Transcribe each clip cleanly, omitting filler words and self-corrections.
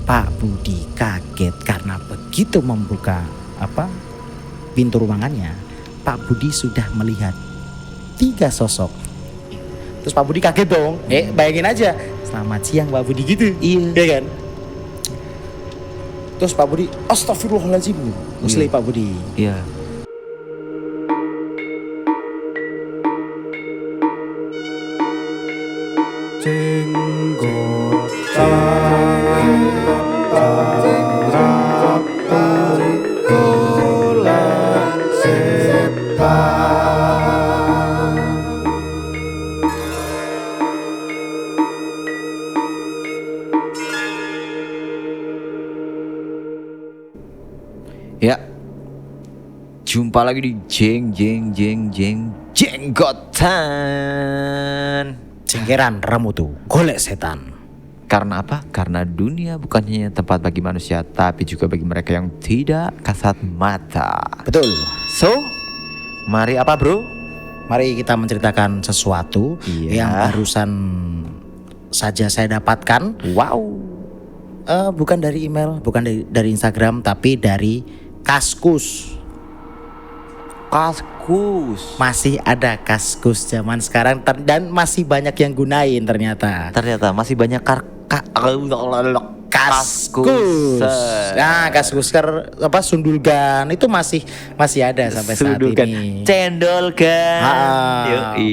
Pak Budi kaget karena begitu membuka pintu ruangannya, Pak Budi sudah melihat 3 sosok. Terus Pak Budi kaget dong. Bayangin aja, selamat siang Pak Budi gitu. Iya kan? Terus Pak Budi, astagfirullahaladzim, muslim Pak Budi. Iya. Ya, jumpa lagi di jenggotan. Cengkeran Ramutu, golek setan. Karena apa? Karena dunia bukan hanya tempat bagi manusia, tapi juga bagi mereka yang tidak kasat mata. Betul. So, mari apa bro? Mari kita menceritakan sesuatu yang barusan saja saya dapatkan. Wow. Bukan dari email, bukan dari Instagram, tapi dari Kaskus. Masih ada Kaskus zaman sekarang dan masih banyak yang gunain ternyata. Masih banyak Kaskus. Nah, Kaskusker Sundulgan itu masih ada sampai saat ini. Cendolgan.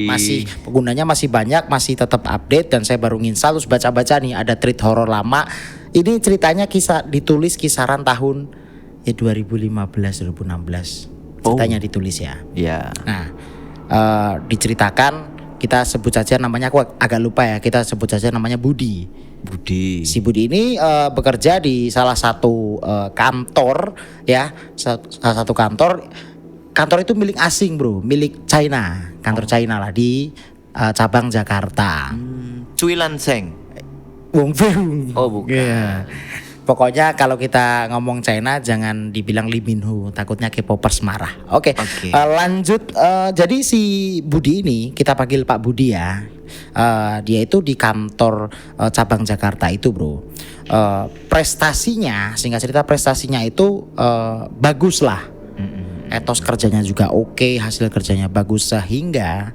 Masih penggunanya masih banyak, masih tetap update, dan saya baru nginstal terus baca-baca nih ada tweet horor lama. Ini ceritanya ditulis kisaran tahun 2015-2016. Ceritanya ditulis ya. Iya. Nah, diceritakan, kita sebut saja namanya, aku agak lupa ya, kita sebut saja namanya Budi. Si Budi ini bekerja di salah satu kantor ya, salah satu kantor. Kantor itu milik asing bro, milik China, kantor China lah di cabang Jakarta. Cuilan Seng. Wong Feng. Oh bukan. Yeah. Pokoknya kalau kita ngomong China jangan dibilang Lee Min Ho, takutnya K-popers marah. Oke. Lanjut. Jadi si Budi ini, kita panggil Pak Budi ya. Dia itu di kantor cabang Jakarta itu bro. Prestasinya, singkat cerita prestasinya itu bagus lah. Etos kerjanya juga oke, hasil kerjanya bagus, sehingga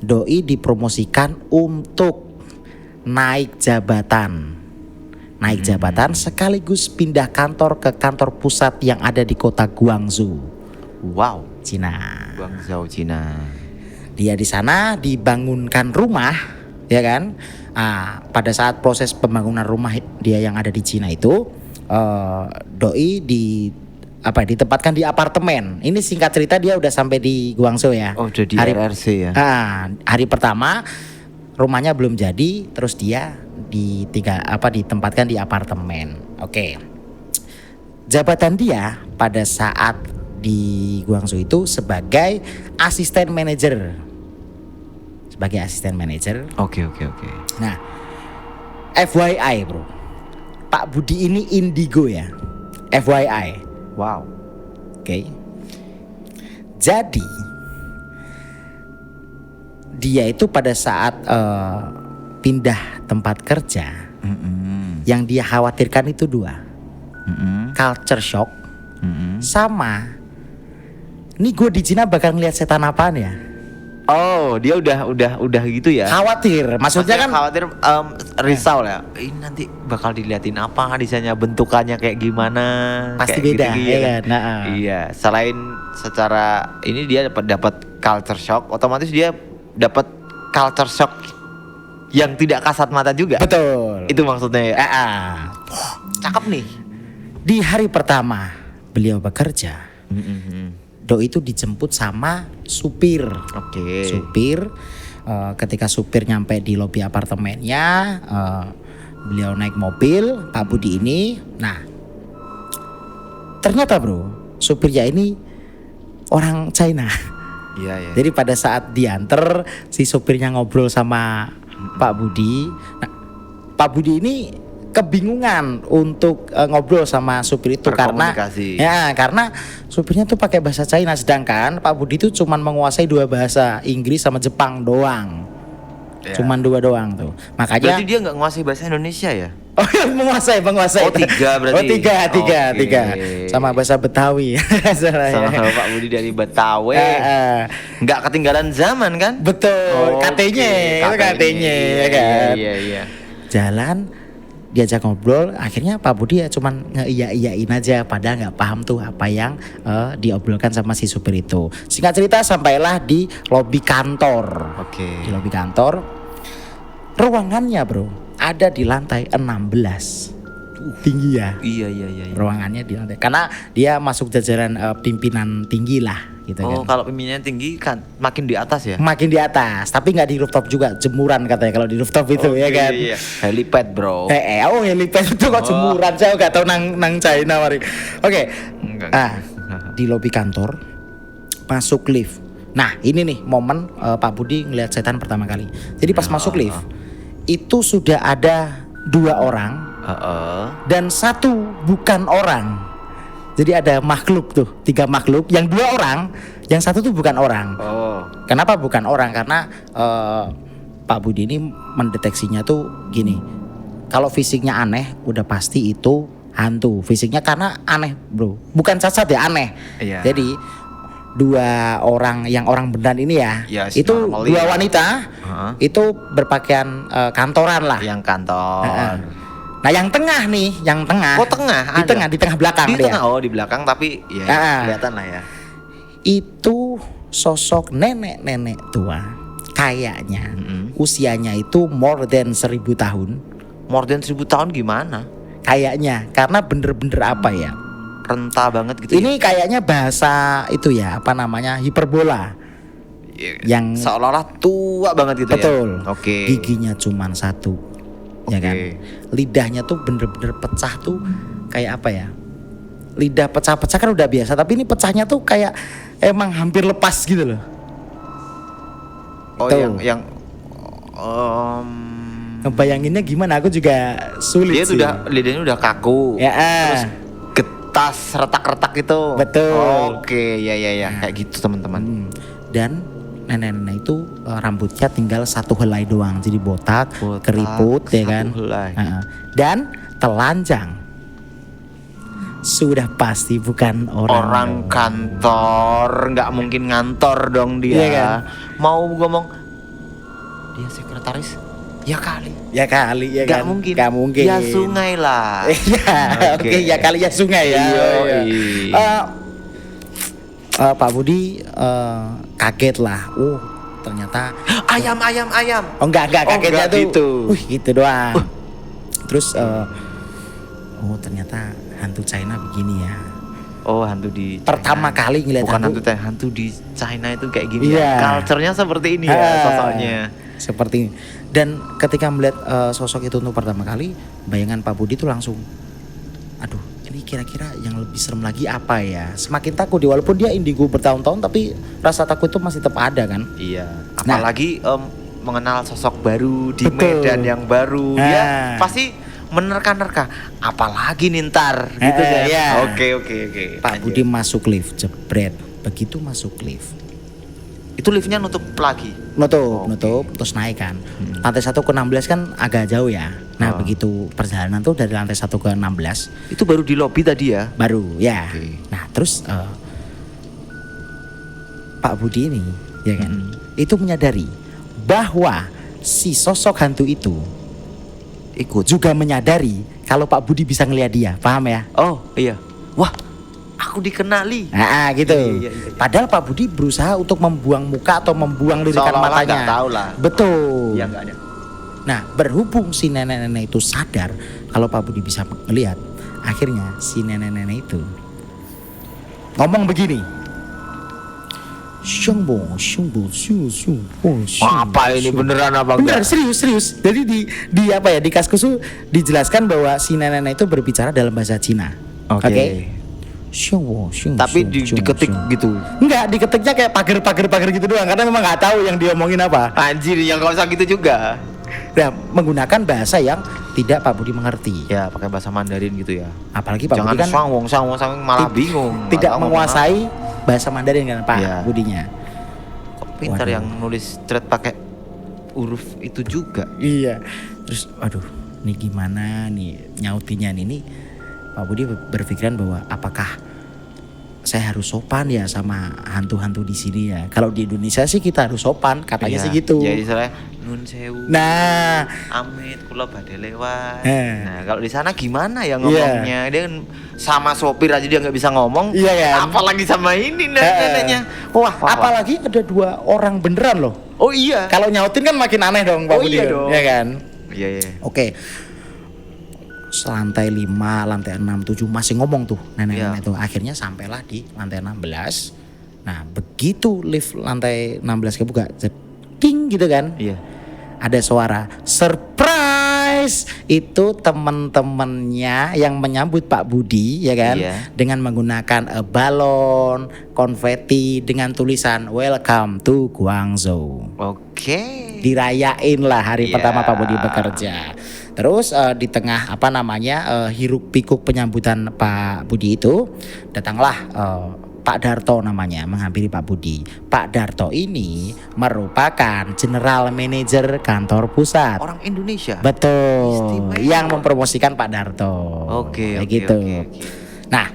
doi dipromosikan untuk naik jabatan sekaligus pindah kantor ke kantor pusat yang ada di kota Guangzhou. Wow, Guangzhou, Cina. Dia di sana dibangunkan rumah, ya kan? Pada saat proses pembangunan rumah dia yang ada di Cina itu, doi ditempatkan di apartemen. Ini singkat cerita dia udah sampai di Guangzhou ya. Oh, udah di RRC ya. Hari pertama rumahnya belum jadi, terus dia ditempatkan di apartemen. Oke. Jabatan dia pada saat di Guangzhou itu sebagai asisten manajer. Oke. Nah, FYI bro, Pak Budi ini indigo ya. FYI. Wow. Oke. Jadi dia itu pada saat pindah tempat kerja, yang dia khawatirkan itu 2, culture shock, sama ini gue di Cina bakal ngeliat setan apaan ya. Oh, dia udah gitu ya. Maksudnya kan khawatir, risau ya. Ini nanti bakal diliatin apa, desainnya, bentukannya kayak gimana. Pasti kayak beda gitu, ya kan. Iya, selain secara ini dia dapat culture shock, otomatis dia dapat culture shock yang tidak kasat mata juga. Betul. Itu maksudnya ya. Cakep nih. Di hari pertama beliau bekerja, doi itu dijemput sama supir. Oke. Supir, ketika supir nyampe di lobi apartemennya, beliau naik mobil Pak Budi ini. Nah, ternyata bro, supirnya ini orang China. Iya. Jadi pada saat diantar, si supirnya ngobrol sama Pak Budi. Nah, Pak Budi ini kebingungan untuk ngobrol sama supir itu karena supirnya tuh pakai bahasa China, sedangkan Pak Budi itu cuman menguasai 2 bahasa, Inggris sama Jepang doang. Cuman 2 doang tuh. Makanya berarti dia nggak menguasai bahasa Indonesia ya? Oh yang menguasai. Oh 3 berarti. Oh tiga. Oke. Sama bahasa Betawi. Salah ya. Sama Pak Budi dari Betawi. Nggak ketinggalan zaman kan? Betul. Oke, KT-nya, itu KT-nya ya kan. Iya. Jalan diajak ngobrol, akhirnya Pak Budi ya cuman ngeiyain aja, padahal nggak paham tuh apa yang diobrolkan sama si supir itu. Singkat cerita sampailah di lobi kantor. Oke. Di lobi kantor, ruangannya bro ada di lantai 16. Tinggi ya. Iya. Ruangannya di lantai, karena dia masuk jajaran pimpinan tinggi lah gitu kan. Kalau pimpinannya tinggi kan makin di atas ya? Makin di atas, tapi nggak di rooftop juga, jemuran katanya kalau di rooftop itu ya kan. Iya. Helipad bro. Helipad itu kok jemuran, saya nggak tahu nang China mari. Oke. Enggak. Di lobi kantor masuk lift. Nah ini nih momen Pak Budi ngelihat setan pertama kali. Jadi pas masuk lift itu sudah ada 2 orang dan 1 bukan orang. Jadi ada makhluk tuh, 3 makhluk, yang 2 orang, yang 1 tuh bukan orang. Kenapa bukan orang? Karena Pak Budi ini mendeteksinya tuh gini. Kalau fisiknya aneh, udah pasti itu hantu. Fisiknya karena aneh, bro. Bukan cacat ya, aneh. Iya. Jadi 2 orang, yang orang beneran ini ya, itu 2 wanita, itu berpakaian kantoran lah. Yang kantor. Nah yang tengah nih, yang tengah. Oh tengah? Di tengah belakang di dia. Tengah, di belakang tapi ya kelihatan lah ya. Itu sosok nenek-nenek tua. Kayaknya usianya itu more than 1000 tahun. More than 1000 tahun gimana? Kayaknya, karena bener-bener apa ya? Renta banget gitu. Ini kayaknya bahasa itu ya, apa namanya, hiperbola. Yang seolah-olah tua banget gitu. betul. Ya. Oke. Giginya cuman 1. Ya kan, lidahnya tuh bener-bener pecah tuh kayak apa ya? Lidah pecah-pecah kan udah biasa, tapi ini pecahnya tuh kayak emang hampir lepas gitu loh. Oh tuh. yang ngebayanginnya gimana? Aku juga sulit. Dia sih. lidahnya udah kaku. Ya. Terus getas retak-retak itu. Betul. Oke, ya kayak gitu teman-teman. Dan nenek-nenek itu rambutnya tinggal 1 helai doang, jadi botak keriput ya kan. Dan telanjang. Sudah pasti bukan orang kantor, nggak mungkin ngantor dong dia. Iya kan? Mau ngomong dia sekretaris? Ya kali ya kan. Gak mungkin. Ya sungai lah. Oke, ya kali ya sungai ya. Pak Budi kaget lah. Ternyata ayam. Oh enggak kagetnya tuh. Gitu. Gitu doang. Terus ternyata hantu China begini ya. Oh, hantu di pertama China. Kali ngeliat bukan hantu di China itu kayak gini ya. Culture-nya seperti ini ya sosoknya. Seperti ini. Dan ketika melihat sosok itu untuk pertama kali, bayangan Pak Budi tuh langsung, aduh, ini kira-kira yang lebih serem lagi apa ya? Semakin takut dia, walaupun dia indigo bertahun-tahun, tapi rasa takut itu masih tetap ada kan? Iya. Apalagi mengenal sosok baru di Medan yang baru, dia pasti menerka-nerka. Apalagi nih ntar, gitu kan? Iya. Oke. Pak Budi masuk lift, jebret. Begitu masuk lift, itu liftnya nutup lagi. Nutup, terus naik kan. Lantai 1 ke 16 kan agak jauh ya. Nah begitu perjalanan tuh dari lantai 1 ke 16. Itu baru di lobi tadi ya? Baru ya. Nah terus Pak Budi ini ya kan, itu menyadari bahwa si sosok hantu itu ikut juga menyadari kalau Pak Budi bisa ngelihat dia. Paham ya? Oh iya. Wah, aku dikenali. Gitu. Iya. Padahal Pak Budi berusaha untuk membuang muka atau membuang lirikan matanya. Nggak tahu lah. Betul. Ya nggak ada. Nah, berhubung si nenek-nenek itu sadar kalau Pak Budi bisa melihat, akhirnya si nenek-nenek itu ngomong begini. Apa ini beneran apa Bener, enggak? serius. Jadi di apa ya, di Kaskusu dijelaskan bahwa si nenek-nenek itu berbicara dalam bahasa Cina. Oke. Tapi diketik gitu. Enggak, diketiknya kayak pagar gitu doang, karena memang nggak tahu yang diomongin apa. Anjir, yang gak usah gitu juga. Nah, menggunakan bahasa yang tidak Pak Budi mengerti. Ya, pakai bahasa Mandarin gitu ya. Apalagi Pak Budi kan sang malah bingung. Tidak menguasai bahasa Mandarin kan Pak Budinya. Kok pintar yang nulis thread pakai huruf itu juga. Iya. Terus aduh, Ini gimana nih nyautinya ini. Pak Budi berpikiran bahwa apakah saya harus sopan ya sama hantu-hantu di sini ya. Kalau di Indonesia sih kita harus sopan, katanya sih gitu. Jadi saya nun sewu. Nah, Amit kula badhe lewat. Eh. Nah, kalau di sana gimana ya ngomongnya? Dia kan sama sopir aja dia nggak bisa ngomong. Iya kan? Apalagi sama ini neneknya. Wah, apalagi ada 2 orang beneran loh. Oh iya. Kalau nyautin kan makin aneh dong Pak Budi. Iya dong. Ya kan? Iya. Oke. Lantai 5, lantai 6, 7 masih ngomong tuh nenek-nenek itu. Akhirnya sampailah di lantai 16. Nah, begitu lift lantai 16 kebuka, ding gitu kan. Iya. Ada suara surprise. Itu teman-temannya yang menyambut Pak Budi ya kan, dengan menggunakan balon, konfeti dengan tulisan welcome to Guangzhou. Oke. Dirayain lah hari pertama Pak Budi bekerja. Terus di tengah hiruk pikuk penyambutan Pak Budi itu, datanglah Pak Darto namanya menghampiri Pak Budi. Pak Darto ini merupakan general manager kantor pusat. Orang Indonesia. Betul. Istimewa. Yang mempromosikan Pak Darto. Oke. Gitu. Nah,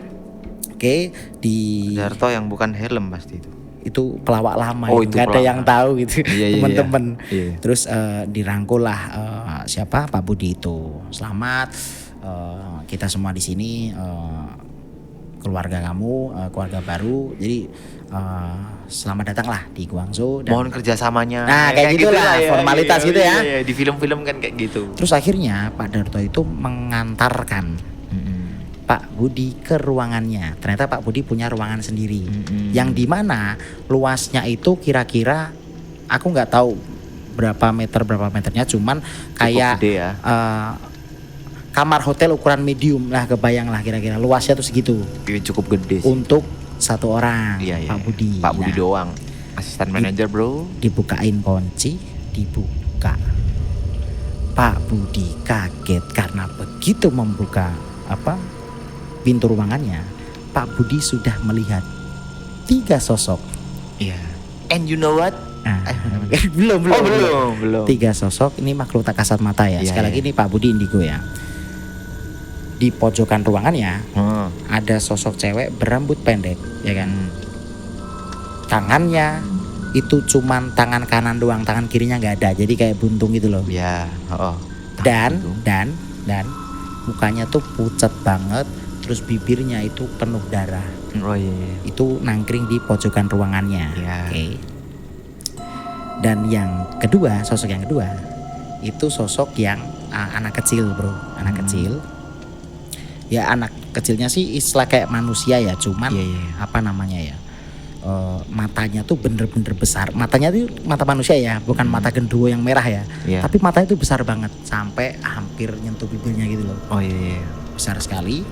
di Darto yang bukan helm pasti itu pelawak lama, itu nggak ada yang tahu gitu teman-teman. Iya. Terus dirangkul lah siapa Pak Budi itu. Selamat kita semua di sini keluarga kamu keluarga baru. Jadi selamat datang lah di Guangzhou. Mohon kerjasamanya. Nah kayak gitulah formalitas gitu ya. Iya, di film-film kan kayak gitu. Terus akhirnya Pak Darto itu mengantarkan Pak Budi ke ruangannya. Ternyata Pak Budi punya ruangan sendiri, yang dimana luasnya itu kira-kira aku nggak tahu berapa meternya, cuman kayak gede ya. Kamar hotel ukuran medium lah, kebayang lah kira-kira luasnya tuh segitu. Cukup gede sih. Untuk 1 orang. Pak Budi. Pak Budi doang. Asisten manajer bro. Dibukain kunci, dibuka. Pak Budi kaget karena begitu membuka pintu ruangannya, Pak Budi sudah melihat 3 sosok. Iya. And you know what? Belum. Belum. 3 sosok ini makhluk tak kasat mata ya. Sekali lagi ini Pak Budi indigo ya. Di pojokan ruangannya ada sosok cewek berambut pendek, ya kan. Tangannya itu cuman tangan kanan doang, tangan kirinya nggak ada. Jadi kayak buntung gitu loh. Iya. Dan mukanya tuh pucat banget. Terus bibirnya itu penuh darah. Oh iya. Itu nangkring di pojokan ruangannya. Oke. Dan sosok yang kedua itu sosok yang anak kecil bro, anak kecil. Ya anak kecilnya sih istilah kayak manusia ya, cuman matanya tuh bener-bener besar. Matanya tuh mata manusia ya, bukan mata genderuwo yang merah ya. Tapi matanya tuh besar banget sampai hampir nyentuh bibirnya gitu loh. Oh iya. Besar sekali.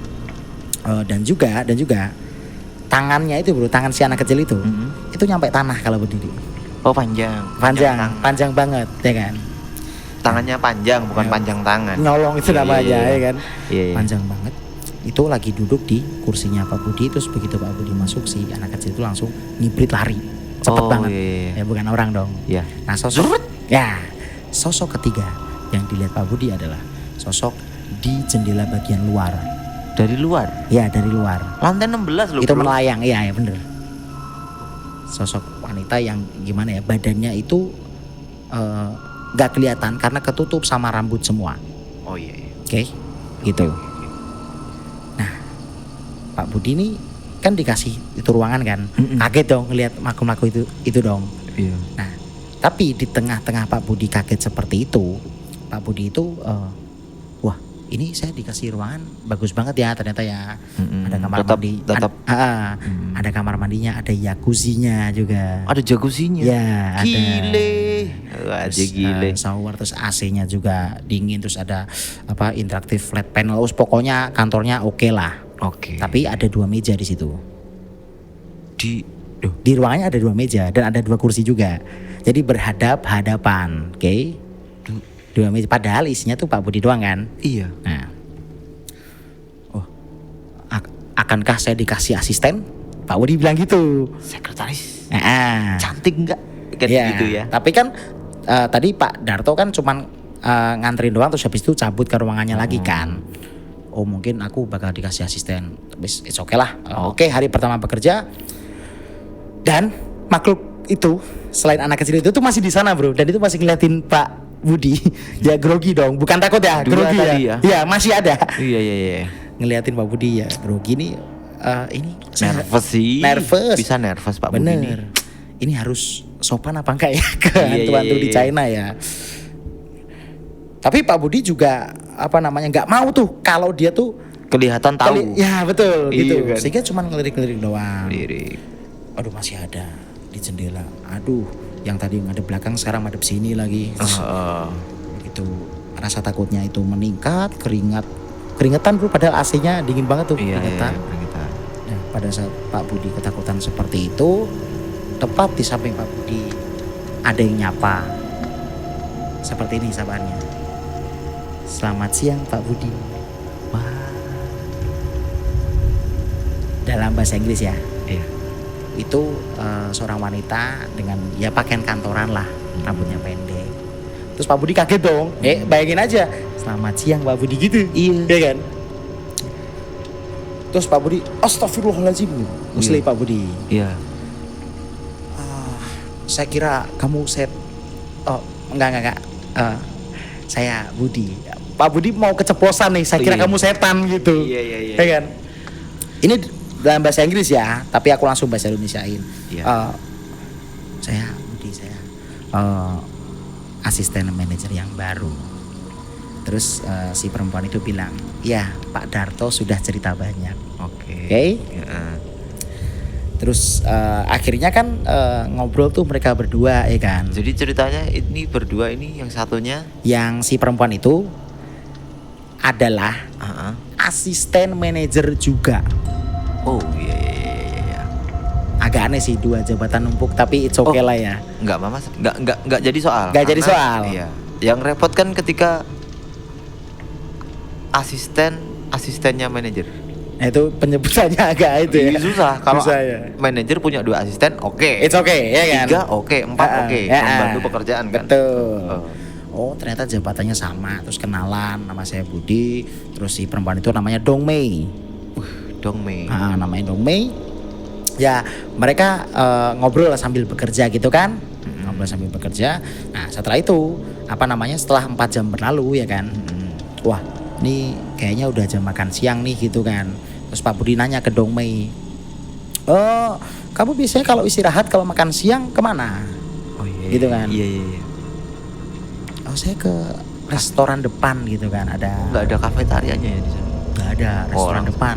Dan juga tangannya itu bro, tangan si anak kecil itu nyampe tanah kalau berdiri. Oh panjang banget ya kan. Tangannya panjang, bukan panjang tangan. Nyolong itu namanya ya kan. Panjang banget. Itu lagi duduk di kursinya Pak Budi. Terus begitu Pak Budi masuk, si anak kecil itu langsung ngibrit lari cepet banget. Ya bukan orang dong. Nah sosok ketiga yang dilihat Pak Budi adalah sosok di jendela bagian luar. Dari luar? Ya dari luar. Lantai 16 loh. Itu melayang, iya bener. Sosok wanita yang gimana ya, badannya itu gak kelihatan karena ketutup sama rambut semua. Oh iya. Oke, gitu. Nah, Pak Budi ini kan dikasih itu ruangan kan, kaget dong ngelihat makhluk-makhluk itu dong. Iya. Nah, tapi di tengah-tengah Pak Budi kaget seperti itu, Pak Budi itu ini saya dikasih ruangan bagus banget ya ternyata ya. Ada kamar mandi, ada kamar mandinya, ada jacuzzinya juga. Ada jacuzzinya? Ya, gile. Gile. Shower, terus AC-nya juga dingin, terus ada interaktif flat panel. Pokoknya kantornya oke lah. Oke. Tapi ada 2 meja di situ. Di ruangannya ada 2 meja dan ada 2 kursi juga. Jadi berhadap-hadapan, oke? 2 meja, padahal isinya tuh Pak Budi doang kan. Iya. Nah, akankah saya dikasih asisten? Pak Budi bilang gitu. Sekretaris. Nah, cantik enggak? Kan gitu ya. Tapi kan tadi Pak Darto kan cuman nganterin doang terus habis itu cabut ke ruangannya lagi kan. Oh mungkin aku bakal dikasih asisten. Terus it's okay lah. Oke, hari pertama bekerja dan makhluk itu selain anak kecil itu tuh masih di sana bro, dan itu masih ngeliatin Pak Budi. Ya grogi dong, bukan takut ya, Dua grogi tadi ya. Iya masih ada. Iya. Ngeliatin Pak Budi ya grogi nih. Ini Nervous sih. Nervous. Bisa nervous Pak Budi Bener. nih. Ini harus sopan apa enggak ya ke Iya, hantu-hantu iya, di iya. China ya. Tapi Pak Budi juga nggak mau tuh kalau dia tuh Kelihatan tahu. ya betul Iya, gitu. kan? Sehingga cuma ngelirik-ngelirik doang. Lirik. Aduh masih ada di jendela. Aduh, yang tadi ngadep belakang sekarang ngadep sini lagi. Gitu. Rasa takutnya itu meningkat, keringetan bro, padahal AC-nya dingin banget tuh, Iya, keringetan. keringetan. Nah, pada saat Pak Budi ketakutan seperti itu, tepat di samping Pak Budi ada yang nyapa. Seperti ini sahabatnya. Selamat siang Pak Budi. Wah. Dalam bahasa Inggris ya. Iya. Itu seorang wanita dengan ya pakaian kantoran lah, rambutnya pendek. Terus Pak Budi kaget dong. Bayangin aja, selamat siang Pak Budi gitu. Iya kan? Terus Pak Budi, astagfirullahaladzim, muslim Pak Budi. Iya. Saya kira kamu oh enggak. Saya Budi. Pak Budi mau keceplosan nih, saya kira Iya. kamu setan gitu. Iya. Ya kan? Ini dalam bahasa Inggris ya, tapi aku langsung bahasa Indonesiain. Iya. Saya Budi, saya asisten manajer yang baru. Terus si perempuan itu bilang, ya Pak Darto sudah cerita banyak. Oke. Ya. Terus akhirnya kan ngobrol tuh mereka berdua ya kan. Jadi ceritanya ini berdua ini yang satunya Yang si perempuan itu adalah asisten manajer juga. Oh iya. Agak aneh sih, dua jabatan numpuk, tapi it's okay lah ya. Enggak Mama, enggak jadi soal. Nggak jadi Karena, soal. Iya. Yang repot kan ketika asistennya manajer. Nah itu penyebutannya agak itu ya. Ini susah kalau Susah ya. manajer punya 2 asisten, oke. It's okay ya kan. 3 oke, 4 oke. Membantu pekerjaan kan. Betul. Oh ternyata jabatannya sama. Terus kenalan, nama saya Budi. Terus si perempuan itu namanya Dong Mei. Dong Mei. Namanya Dong Mei. Ya mereka ngobrol sambil bekerja gitu kan. Ngobrol sambil bekerja. Nah setelah itu setelah 4 jam berlalu ya kan. Wah ini kayaknya udah jam makan siang nih gitu kan. Terus Pak Budi nanya ke Dong Mei, kamu biasanya kalau istirahat kalau makan siang kemana? Oh iya. Gitu kan. Iya. Oh saya ke restoran depan gitu kan, ada. Enggak ada kafetarianya ya di sana. Enggak ada, restoran depan.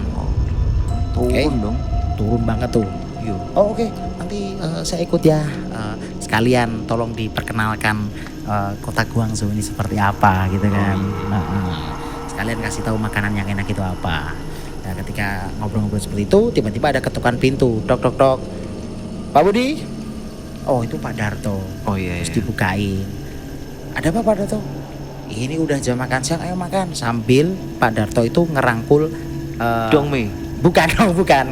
Turun dong. Turun banget tuh. Iya. Oh oke. Nanti saya ikut ya. Sekalian tolong diperkenalkan kota Guangzhou ini seperti apa gitu kan. Sekalian kasih tahu makanan yang enak itu apa. Nah ketika ngobrol-ngobrol seperti itu, tiba-tiba ada ketukan pintu. Dok. Pak Budi? Oh itu Pak Darto. Oh iya. Terus dibukain. Ada apa Pak Darto? Ini udah jam makan siang, ayo makan. Sambil Pak Darto itu ngerangkul Dong Mei. Bukan.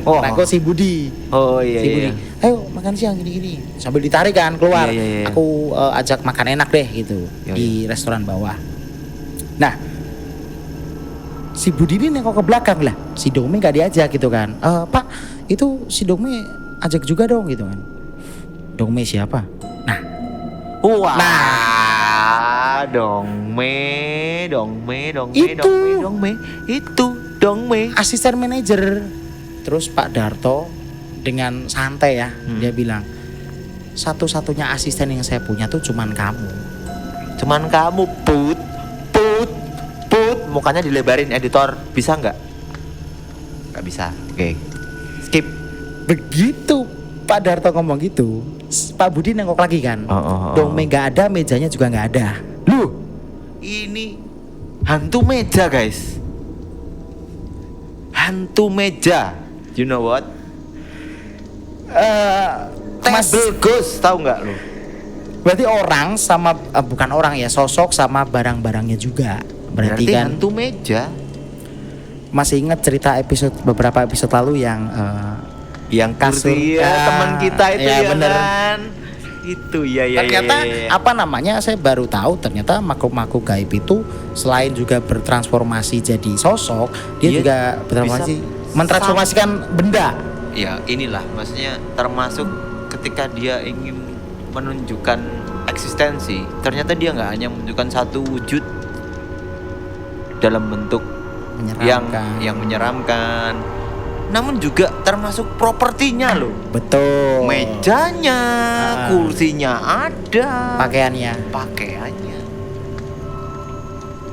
Ngerangkul si Budi. Oh iya. Si Budi. Ayo makan siang gini. Sambil ditarik kan keluar. Iya. Aku ajak makan enak deh gitu di restoran bawah. Nah, si Budi ini nengok ke belakang lah. Si Dong Mei gak diajak gitu kan. Pak, itu si Dong Mei ajak juga dong gitu kan. Dong Mei siapa? Wah. Dong Mei. Itu Dong Mei. Asisten manajer. Terus Pak Darto dengan santai ya, dia bilang, satu-satunya asisten yang saya punya tuh cuman kamu. Put. Mukanya dilebarin editor, bisa nggak? Nggak bisa. Oke. Skip. Begitu Pak Darto ngomong gitu, Pak Budi nengok lagi kan. Dong Mei nggak ada, mejanya juga nggak ada. Loh, ini hantu meja guys. Hantu meja. You know what? Table ghost, tahu nggak lo? Berarti orang sama bukan orang ya, sosok sama barang-barangnya juga. Berarti kan hantu meja. Masih ingat cerita beberapa episode lalu yang kasur ya, teman kita itu ya bener. kan. gitu ya. Ternyata apa namanya, saya baru tahu ternyata makhluk-makhluk gaib itu selain juga bertransformasi jadi sosok, dia juga mentransformasikan benda. Ya inilah maksudnya, termasuk ketika dia ingin menunjukkan eksistensi, ternyata dia nggak hanya menunjukkan satu wujud dalam bentuk yang menyeramkan, namun juga termasuk propertinya loh. Betul. Mejanya, kursinya ada, pakaiannya.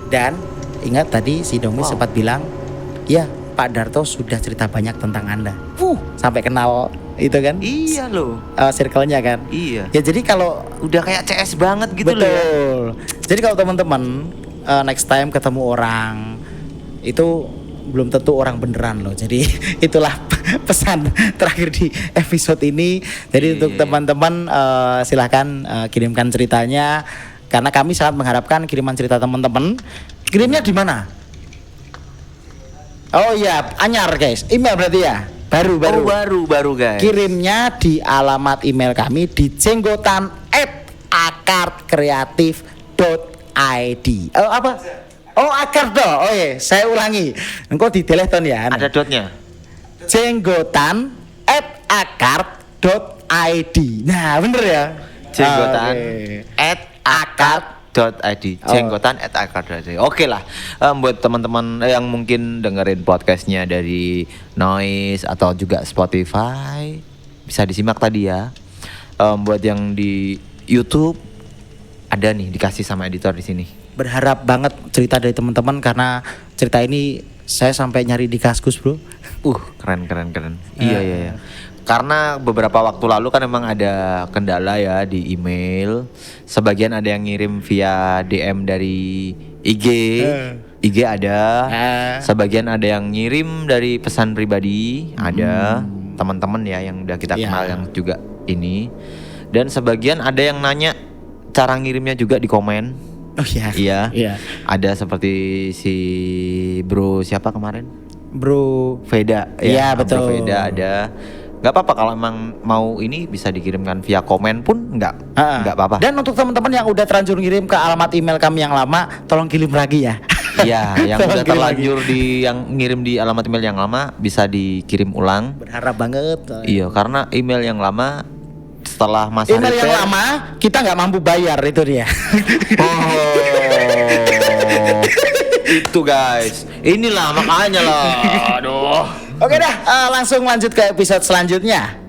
Dan ingat tadi si Dongmi sempat bilang, ya Pak Darto sudah cerita banyak tentang Anda. Sampai kenal itu kan? Iya loh. Circle-nya kan? Iya. Ya jadi kalau udah kayak CS banget gitu loh. Betul. Jadi kalau teman-teman next time ketemu orang itu belum tentu orang beneran loh. Jadi itulah pesan terakhir di episode ini. Jadi untuk teman-teman silahkan kirimkan ceritanya, karena kami sangat mengharapkan kiriman cerita teman-teman. Kirimnya di mana? Oh iya, anyar guys. Email berarti ya? Baru guys. Kirimnya di alamat email kami di jenggotan@akartkreatif.id. Apa? Oh, akar toh. Oh iya, saya ulangi. Engkau di teleton ya. Ada dotnya. Jenggotan@akart.id. Nah, bener ya? Jenggotan@akart.id. Jenggotan@akart.id. Oke lah. Buat teman-teman yang mungkin dengerin podcastnya dari Noise atau juga Spotify, bisa disimak tadi ya. Buat yang di YouTube, ada nih dikasih sama editor di sini. Berharap banget cerita dari teman-teman, karena cerita ini saya sampai nyari di Kaskus, bro. Keren. Iya. Karena beberapa waktu lalu kan emang ada kendala ya di email. Sebagian ada yang ngirim via DM dari IG. IG ada. Sebagian ada yang ngirim dari pesan pribadi. Ada teman-teman ya yang udah kita kenal yang juga ini. Dan sebagian ada yang nanya cara ngirimnya juga di komen. Oh iya. Ada seperti si bro siapa kemarin? Bro Veda. Iya, betul. Bro Veda ada. Gak apa-apa kalau emang mau ini bisa dikirimkan via komen pun nggak apa-apa. Dan untuk teman-teman yang udah terlanjur ngirim ke alamat email kami yang lama, tolong kirim lagi ya. Iya, yang udah terlanjur yang ngirim di alamat email yang lama bisa dikirim ulang. Berharap banget. Iya, karena email yang lama setelah masa email yang lama kita nggak mampu bayar, itu dia. Itu guys, inilah makanya lah. Aduh. Oke dah, langsung lanjut ke episode selanjutnya.